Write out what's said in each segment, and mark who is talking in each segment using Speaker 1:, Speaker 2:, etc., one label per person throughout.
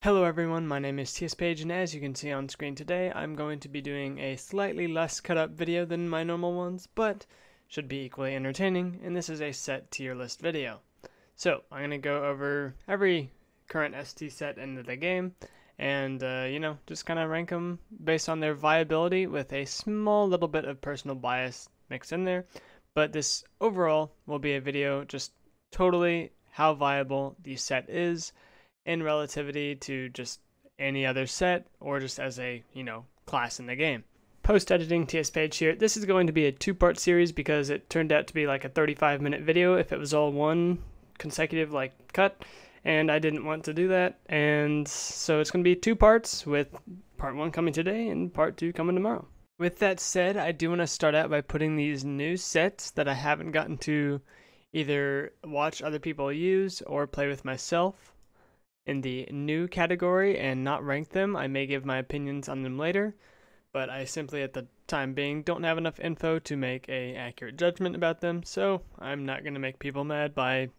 Speaker 1: Hello everyone, my name is TSPage, and as you can see on screen today, I'm going to be doing a slightly less cut up video than my normal ones, but should be equally entertaining, and this is a set tier list video. So, I'm going to go over every current ST set into the game, and just kind of rank them based on their viability with a small little bit of personal bias mixed in there, but this overall will be a video just totally how viable the set is in relativity to just any other set or just as a, class in the game. Post-editing TSPage here. This is going to be a two-part series because it turned out to be like a 35-minute video if it was all one consecutive cut, and I didn't want to do that, and so it's going to be two parts with part one coming today and part two coming tomorrow. With that said, I do want to start out by putting these new sets that I haven't gotten to either watch other people use or play with myself in the new category and not rank them. I may give my opinions on them later, but I simply at the time being don't have enough info to make a accurate judgment about them, so I'm not going to make people mad by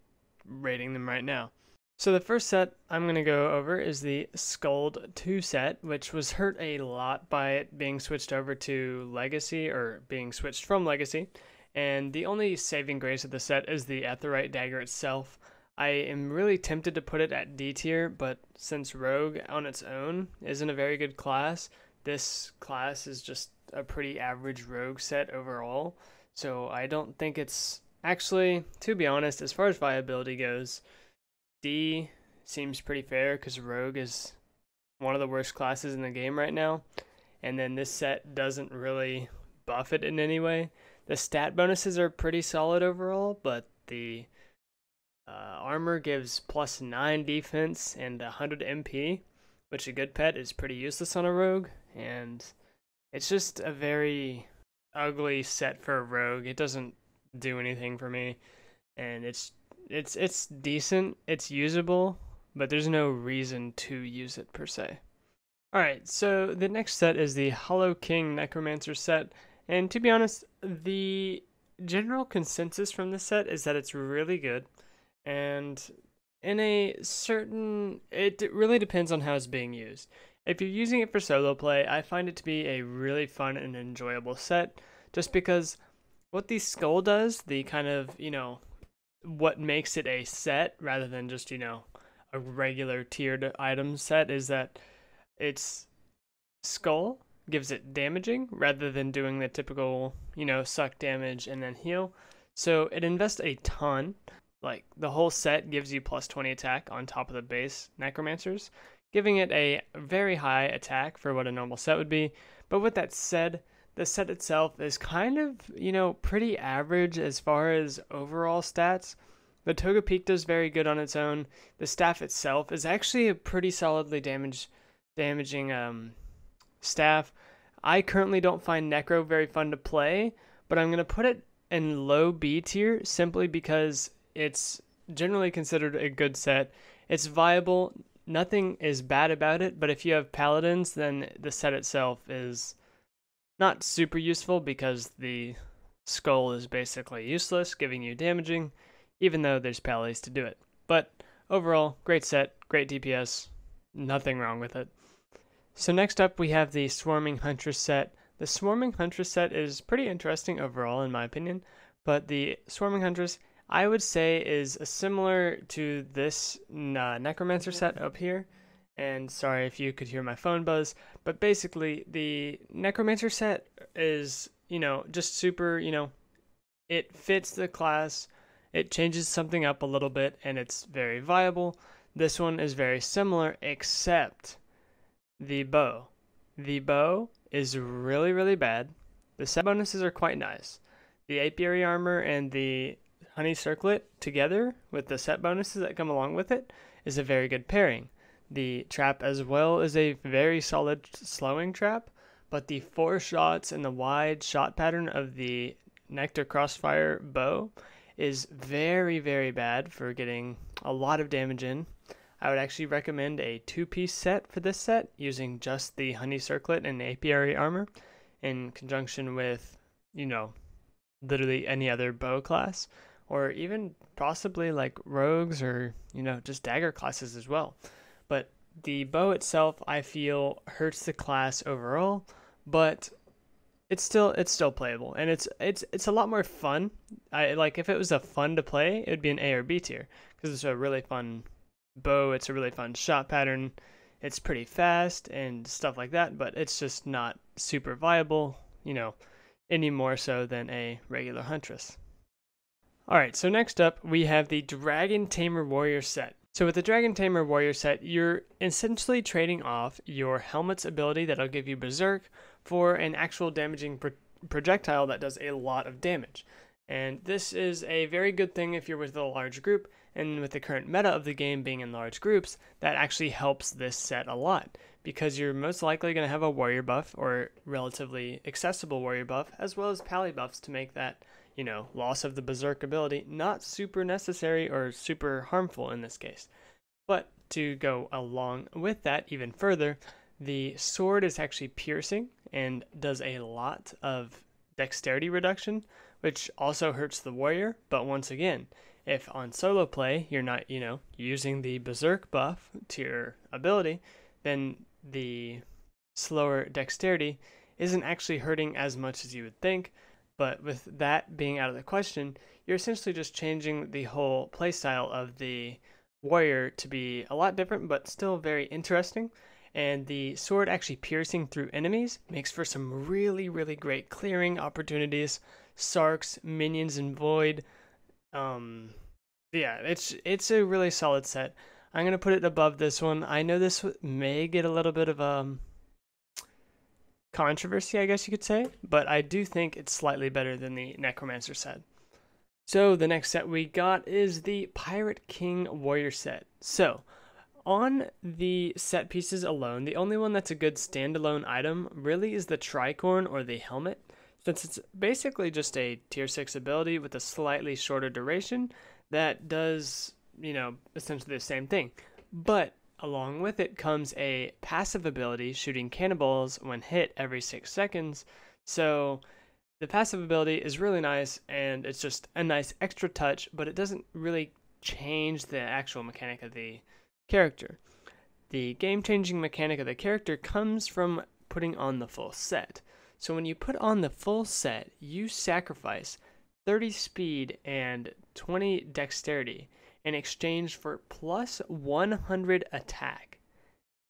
Speaker 1: rating them right now. So the first set I'm going to go over is the Scold 2 set, which was hurt a lot by it being switched over to Legacy, or being switched from Legacy, and the only saving grace of the set is the Aetheryte dagger itself. I am really tempted to put it at D tier, but since Rogue on its own isn't a very good class, this class is just a pretty average Rogue set overall, so I don't think it's actually, to be honest, as far as viability goes, D seems pretty fair because Rogue is one of the worst classes in the game right now, and then this set doesn't really buff it in any way. The stat bonuses are pretty solid overall, but the armor gives plus 9 defense and 100 MP, which a good pet is pretty useless on a rogue, and it's just a very ugly set for a rogue. It doesn't do anything for me, and it's decent, it's usable, but there's no reason to use it per se. Alright, so the next set is the Hollow King Necromancer set, and to be honest, the general consensus from this set is that it's really good. And in a certain, it really depends on how it's being used. If you're using it for solo play, I find it to be a really fun and enjoyable set, just because what the Skull does, the kind of, what makes it a set rather than just, a regular tiered item set, is that its Skull gives it damaging rather than doing the typical, suck damage and then heal. So it invests a ton. Like, the whole set gives you plus 20 attack on top of the base Necromancers, giving it a very high attack for what a normal set would be. But with that said, the set itself is kind of, pretty average as far as overall stats. The Togepeak does very good on its own. The staff itself is actually a pretty solidly damaging staff. I currently don't find Necro very fun to play, but I'm going to put it in low B tier simply because it's generally considered a good set. It's viable, nothing is bad about it, but if you have paladins, then the set itself is not super useful because the Skull is basically useless, giving you damaging, even though there's pallies to do it. But overall, great set, great DPS, nothing wrong with it. So next up we have the Swarming Huntress set. The Swarming Huntress set is pretty interesting overall in my opinion, but the Swarming Huntress I would say is similar to this Necromancer set up here, and sorry if you could hear my phone buzz, but basically the Necromancer set is, just super, it fits the class, it changes something up a little bit, and it's very viable. This one is very similar, except the bow. The bow is really, really bad. The set bonuses are quite nice. The apiary armor and the Honey Circlet together with the set bonuses that come along with it is a very good pairing. The trap as well is a very solid slowing trap, but the 4 shots and the wide shot pattern of the Nectar Crossfire bow is very, very bad for getting a lot of damage in. I would actually recommend a 2-piece set for this set using just the Honey Circlet and apiary armor in conjunction with, literally any other bow class, or even possibly like rogues or, just dagger classes as well. But the bow itself, I feel, hurts the class overall, but it's still playable, and it's a lot more fun. I like, if it was a fun to play, it would be an A or B tier, because it's a really fun bow, it's a really fun shot pattern, it's pretty fast and stuff like that, but it's just not super viable, you know, any more so than a regular huntress. Alright, so next up we have the Dragon Tamer Warrior set. So with the Dragon Tamer Warrior set, you're essentially trading off your helmet's ability that'll give you Berserk for an actual damaging projectile that does a lot of damage. And this is a very good thing if you're with a large group, and with the current meta of the game being in large groups, that actually helps this set a lot, because you're most likely going to have a warrior buff, or relatively accessible warrior buff, as well as pally buffs to make that, you know, loss of the Berserk ability not super necessary or super harmful in this case. But to go along with that even further, the sword is actually piercing and does a lot of dexterity reduction, which also hurts the warrior. But once again, if on solo play you're not, you know, using the Berserk buff to your ability, then the slower dexterity isn't actually hurting as much as you would think. But with that being out of the question, you're essentially just changing the whole playstyle of the warrior to be a lot different, but still very interesting. And the sword actually piercing through enemies makes for some really, really great clearing opportunities. Sarks, minions, and void. Yeah, it's a really solid set. I'm gonna put it above this one. I know this may get a little bit of controversy, I guess you could say, but I do think it's slightly better than the Necromancer set. So the next set we got is the Pirate King Warrior set. So on the set pieces alone, the only one that's a good standalone item really is the tricorn or the helmet, since it's basically just a tier 6 ability with a slightly shorter duration that does, you know, essentially the same thing. But along with it comes a passive ability shooting cannonballs when hit every 6 seconds. So the passive ability is really nice, and it's just a nice extra touch, but it doesn't really change the actual mechanic of the character. The game-changing mechanic of the character comes from putting on the full set. So when you put on the full set, you sacrifice 30 speed and 20 dexterity in exchange for plus 100 attack.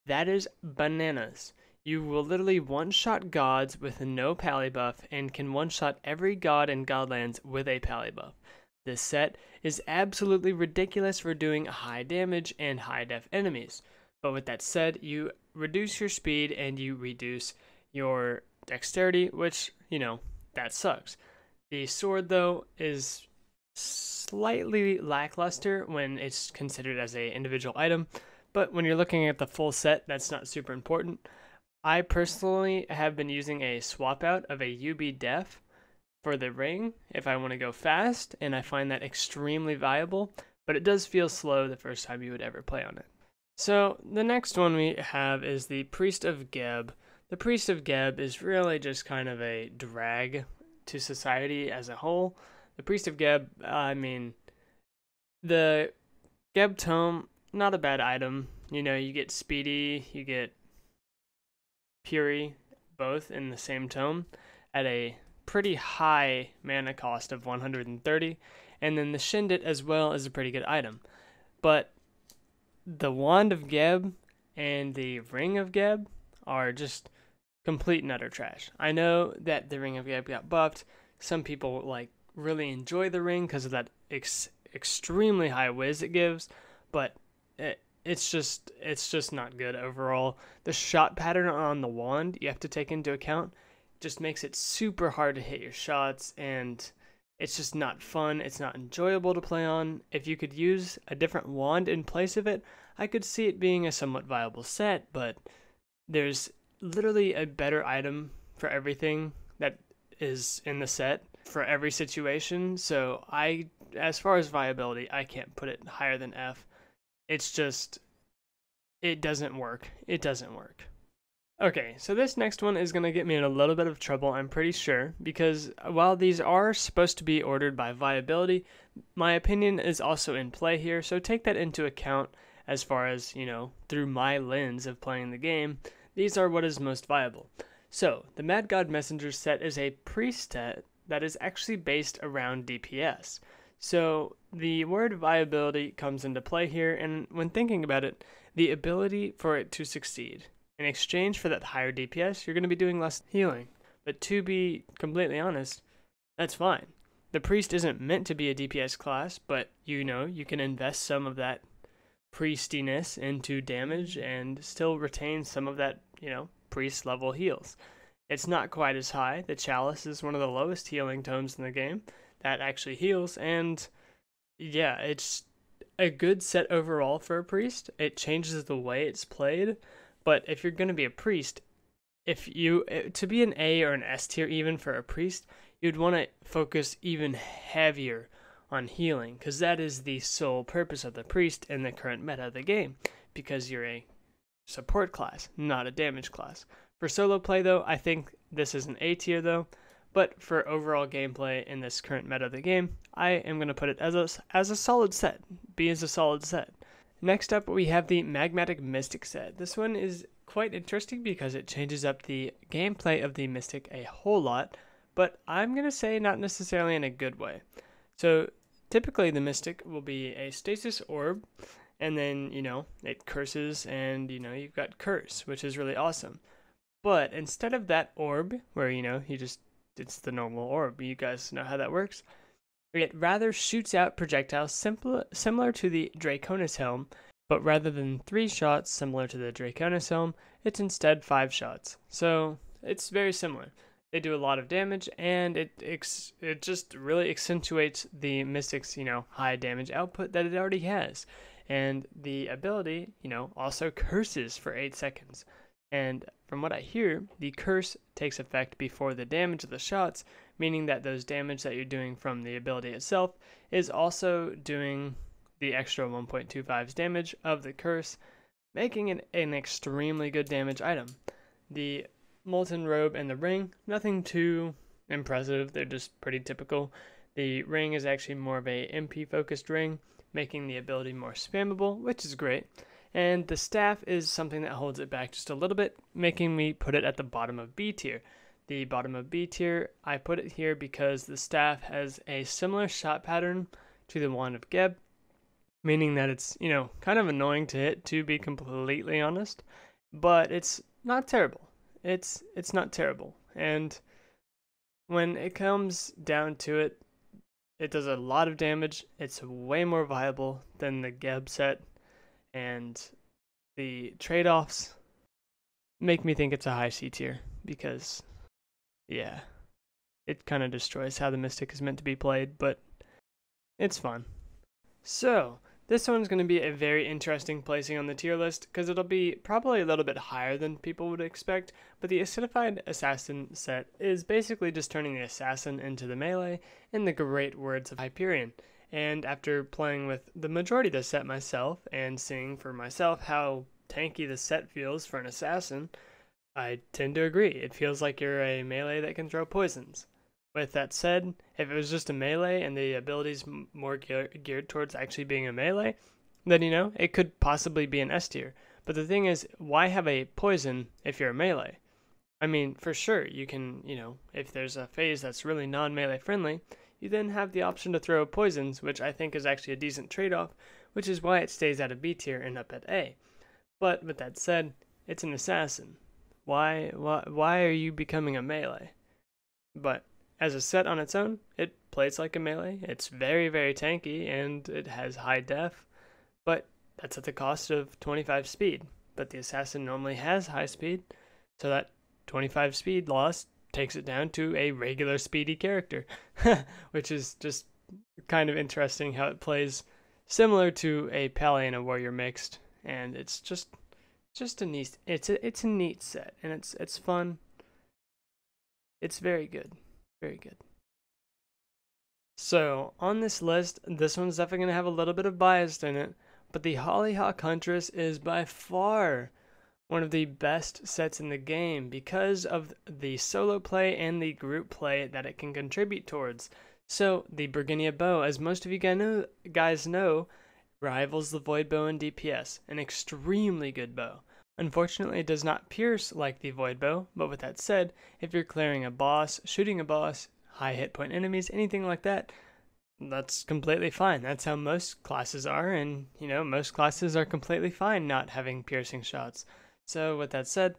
Speaker 1: That is bananas. You will literally one-shot gods with no pally buff, and can one-shot every god in Godlands with a pally buff. This set is absolutely ridiculous for doing high damage and high def enemies. But with that said, you reduce your speed and you reduce your dexterity, which, you know, that sucks. The sword, though, is slightly lackluster when it's considered as an individual item, but when you're looking at the full set, that's not super important. I personally have been using a swap out of a UB def for the ring if I want to go fast, and I find that extremely valuable, but it does feel slow the first time you would ever play on it. So the next one we have is the Priest of Geb. The Priest of Geb is really just kind of a drag to society as a whole. The Priest of Geb, I mean, the Geb Tome, not a bad item. You know, you get Speedy, you get Fury, both in the same tome at a pretty high mana cost of 130, and then the Shindit as well is a pretty good item. But the Wand of Geb and the Ring of Geb are just complete and utter trash. I know that the Ring of Geb got buffed. Some people like really enjoy the ring because of that extremely high whiz it gives, but it's just not good overall. The shot pattern on the wand you have to take into account just makes it super hard to hit your shots, and it's just not fun. It's not enjoyable to play on. If you could use a different wand in place of it, I could see it being a somewhat viable set, but there's literally a better item for everything that is in the set for every situation. So as far as viability, I can't put it higher than F. It's just, it doesn't work. It doesn't work. Okay, so this next one is going to get me in a little bit of trouble, I'm pretty sure, because while these are supposed to be ordered by viability, my opinion is also in play here, so take that into account as far as, through my lens of playing the game, these are what is most viable. So, the Mad God Messenger set is a priest set that is actually based around DPS. So, the word viability comes into play here, and when thinking about it, the ability for it to succeed. In exchange for that higher DPS, you're going to be doing less healing. But to be completely honest, that's fine. The priest isn't meant to be a DPS class, but you can invest some of that priestiness into damage and still retain some of that, priest level heals. It's not quite as high. The chalice is one of the lowest healing tomes in the game that actually heals, and yeah, it's a good set overall for a priest. It changes the way it's played, but if you're going to be a priest, to be an A or an S tier even for a priest, you'd want to focus even heavier on healing, because that is the sole purpose of the priest in the current meta of the game, because you're a support class, not a damage class. For solo play though, I think this is an A tier though, but for overall gameplay in this current meta of the game, I am going to put it as a solid set. B is a solid set. Next up, we have the Magmatic Mystic set. This one is quite interesting because it changes up the gameplay of the Mystic a whole lot, but I'm going to say not necessarily in a good way. So typically the Mystic will be a stasis orb, and then, it curses, and, you've got curse, which is really awesome. But instead of that orb, where, it's the normal orb, you guys know how that works, it rather shoots out projectiles similar to the Draconis Helm, but rather than 3 shots similar to the Draconis Helm, it's instead 5 shots. So it's very similar. They do a lot of damage, and it just really accentuates the Mystic's, high damage output that it already has. And the ability, also curses for 8 seconds. And from what I hear, the curse takes effect before the damage of the shots, meaning that those damage that you're doing from the ability itself is also doing the extra 1.25's damage of the curse, making it an extremely good damage item. The Molten Robe and the Ring, nothing too impressive, they're just pretty typical. The ring is actually more of a MP focused ring, making the ability more spammable, which is great. And the staff is something that holds it back just a little bit, making me put it at the bottom of B tier. The bottom of B tier, I put it here because the staff has a similar shot pattern to the Wand of Geb, meaning that it's, kind of annoying to hit, to be completely honest, but it's not terrible. It's not terrible. And when it comes down to it, it does a lot of damage. It's way more viable than the Geb set, and the trade-offs make me think it's a high C tier because, yeah, it kind of destroys how the Mystic is meant to be played, but it's fun. So, this one's going to be a very interesting placing on the tier list because it'll be probably a little bit higher than people would expect, but the Acidified Assassin set is basically just turning the Assassin into the melee in the great words of Hyperion. And after playing with the majority of the set myself and seeing for myself how tanky the set feels for an assassin, I tend to agree. It feels like you're a melee that can throw poisons. With that said, if it was just a melee and the ability's more geared towards actually being a melee, then, it could possibly be an S tier. But the thing is, why have a poison if you're a melee? I mean, for sure, you can, if there's a phase that's really non-melee friendly, you then have the option to throw poisons, which I think is actually a decent trade-off, which is why it stays out of B tier and up at A. But with that said, it's an assassin. Why are you becoming a melee? But as a set on its own, it plays like a melee. It's very, very tanky, and it has high def, but that's at the cost of 25 speed. But the assassin normally has high speed, so that 25 speed loss takes it down to a regular speedy character, which is just kind of interesting how it plays similar to a Pally and a Warrior mixed, and it's just a neat, it's a neat set, and it's fun. It's very good. Very good. So, on this list, this one's definitely going to have a little bit of bias in it, but the Hollyhock Huntress is by far one of the best sets in the game because of the solo play and the group play that it can contribute towards. So, the Burgundia Bow, as most of you guys know, rivals the void bow in DPS, an extremely good bow. Unfortunately, it does not pierce like the void bow, but with that said, if you're clearing a boss, shooting a boss, high hit point enemies, anything like that, that's completely fine. That's how most classes are, and most classes are completely fine not having piercing shots. So with that said,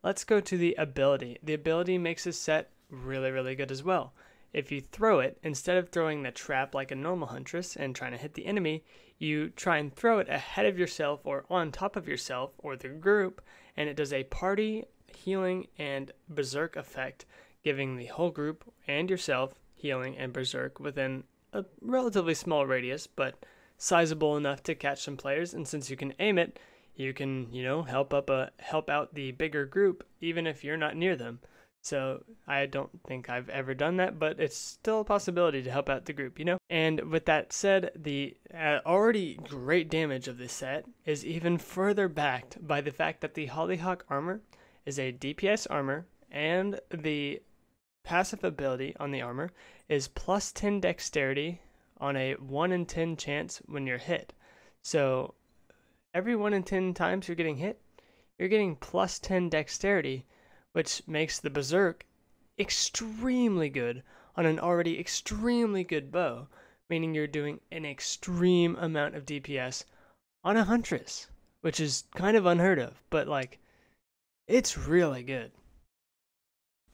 Speaker 1: let's go to the ability. The ability makes this set really good as well. If you throw it, instead of throwing the trap like a normal huntress and trying to hit the enemy, you try and throw it ahead of yourself or on top of yourself or the group, and it does a party, healing, and berserk effect, giving the whole group and yourself healing and berserk within a relatively small radius, but sizable enough to catch some players. And since you can aim it, you can, help out the bigger group even if you're not near them. So I don't think I've ever done that, but it's still a possibility to help out the group, And with that said, the already great damage of this set is even further backed by the fact that the Hollyhock armor is a DPS armor, and the passive ability on the armor is plus 10 dexterity on a 1 in 10 chance when you're hit. So every 1 in 10 times you're getting hit, you're getting plus 10 dexterity, which makes the berserk extremely good on an already extremely good bow, meaning you're doing an extreme amount of DPS on a huntress, which is kind of unheard of, but it's really good.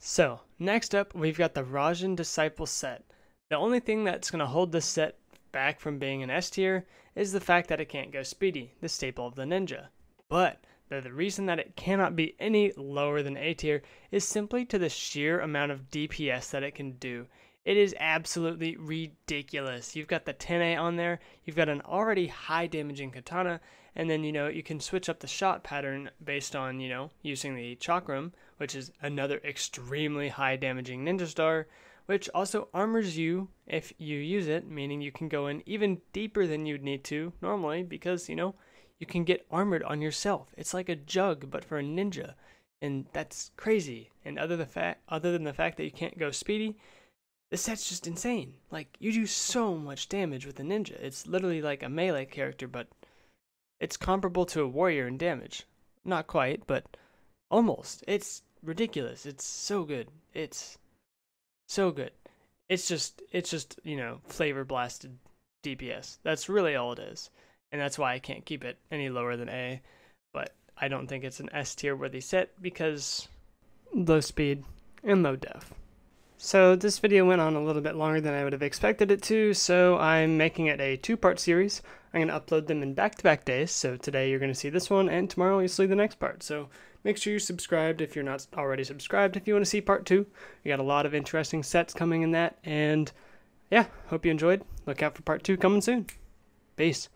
Speaker 1: So next up, we've got the Rajan Disciple set. The only thing that's going to hold this set back from being an S tier is the fact that it can't go speedy, the staple of the ninja. But the reason that it cannot be any lower than A tier is simply to the sheer amount of DPS that it can do. It is absolutely ridiculous. You've got the 10A on there, you've got an already high damaging katana, and then you can switch up the shot pattern based on using the chakram, which is another extremely high damaging ninja star, which also armors you if you use it, meaning you can go in even deeper than you'd need to normally because you can get armored on yourself. It's like a jug, but for a ninja, and that's crazy. And other than the fact that you can't go speedy, this set's just insane. You do so much damage with a ninja. It's literally like a melee character, but it's comparable to a warrior in damage. Not quite, but almost. It's ridiculous. It's so good. It's so good. It's just flavor blasted DPS. That's really all it is. And that's why I can't keep it any lower than A, but I don't think it's an S tier worthy set because low speed and low def. So this video went on a little bit longer than I would have expected it to, so I'm making it a 2-part series. I'm going to upload them in back-to-back days, so today you're going to see this one, and tomorrow you'll see the next part. So make sure you're subscribed if you're not already subscribed if you want to see part 2. We got a lot of interesting sets coming in that, and yeah, hope you enjoyed. Look out for part 2 coming soon. Peace.